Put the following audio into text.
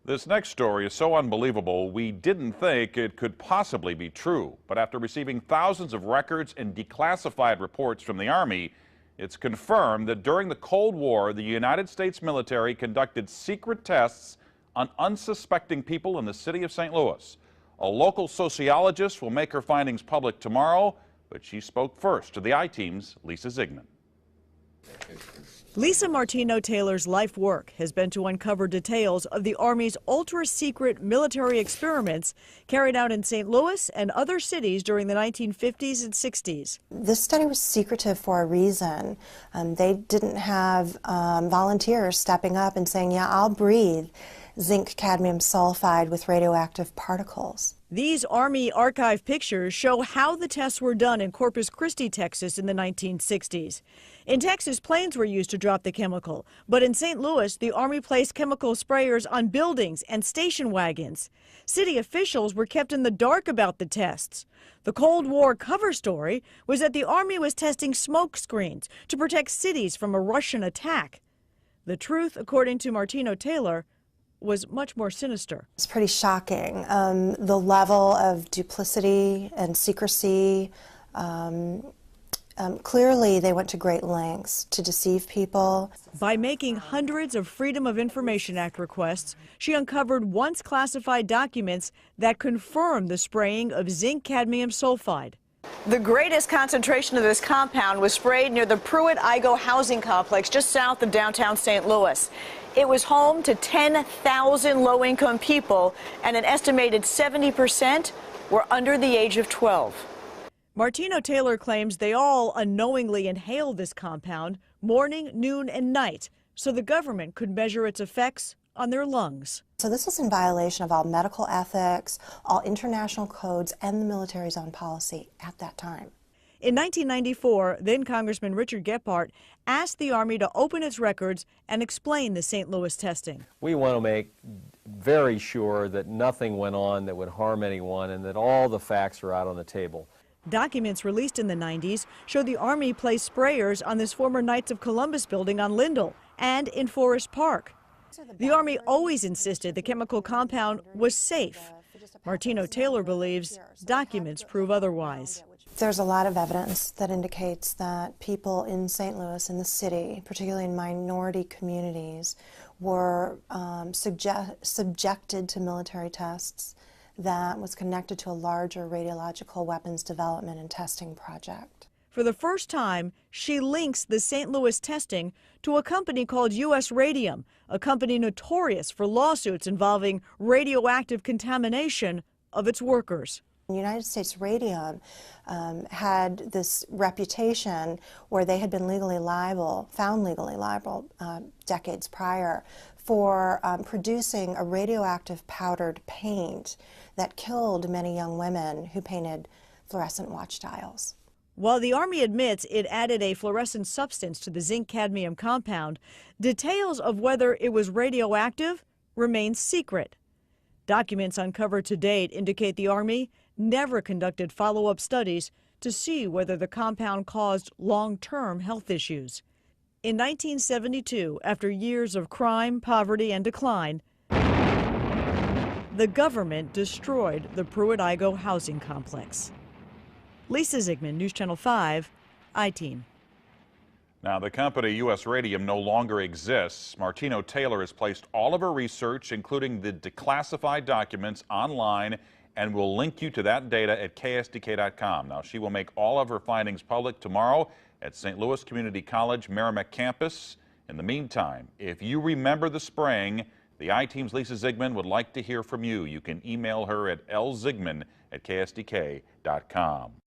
This next story is so unbelievable, we didn't think it could possibly be true. But after receiving thousands of records and declassified reports from the Army, it's confirmed that during the Cold War, the United States military conducted secret tests on unsuspecting people in the city of St. Louis. A local sociologist will make her findings public tomorrow, but she spoke first to the I-Team's Lisa Zigman. Lisa Martino Taylor's life work has been to uncover details of the Army's ultra-secret military experiments carried out in St. Louis and other cities during the 1950s and 60s. This study was secretive for a reason. They didn't have volunteers stepping up and saying, yeah, I'll breathe zinc cadmium sulfide with radioactive particles. These Army archive pictures show how the tests were done in Corpus Christi, Texas in the 1960s. In Texas, planes were used to drop the chemical, but in St. Louis, the Army placed chemical sprayers on buildings and station wagons. City officials were kept in the dark about the tests. The Cold War cover story was that the Army was testing smoke screens to protect cities from a Russian attack. The truth, according to Martino Taylor, was much more sinister. It's pretty shocking. The level of duplicity and secrecy, clearly they went to great lengths to deceive people. By making hundreds of Freedom of Information Act requests, she uncovered once classified documents that confirmed the spraying of zinc cadmium sulfide. The greatest concentration of this compound was sprayed near the Pruitt-Igoe housing complex just south of downtown St. Louis. It was home to 10,000 low-income people, and an estimated 70% were under the age of 12. Martino Taylor claims they all unknowingly inhaled this compound morning, noon, and night so the government could measure its effects on their lungs. So this was in violation of all medical ethics, all international codes, and the military's own policy at that time. In 1994, then Congressman Richard Gephardt asked the Army to open its records and explain the St. Louis testing. We want to make very sure that nothing went on that would harm anyone and that all the facts are out on the table. Documents released in the 90s show the Army placed sprayers on this former Knights of Columbus building on Lindell and in Forest Park. The Army always insisted the chemical compound was safe. Martino Taylor believes documents prove otherwise. There's a lot of evidence that indicates that people in St. Louis, in the city, particularly in minority communities, were subjected to military tests that was connected to a larger radiological weapons development and testing project. For the first time, she links the St. Louis testing to a company called U.S. Radium, a company notorious for lawsuits involving radioactive contamination of its workers. United States Radium had this reputation where they had been found legally liable decades prior for producing a radioactive powdered paint that killed many young women who painted fluorescent watch dials. While the Army admits it added a fluorescent substance to the zinc cadmium compound, details of whether it was radioactive remain secret. Documents uncovered to date indicate the Army never conducted follow-up studies to see whether the compound caused long-term health issues. In 1972, after years of crime, poverty, and decline, the government destroyed the Pruitt-Igoe housing complex. Lisa Zigman, News Channel 5, I-Team. Now, the company U.S. Radium no longer exists. Martino Taylor has placed all of her research, including the declassified documents, online, and will link you to that data at ksdk.com. Now, she will make all of her findings public tomorrow at St. Louis Community College Merrimack campus. In the meantime, if you remember the spraying, the I-Team's Lisa Zigman would like to hear from you. You can email her at lzigman@ksdk.com.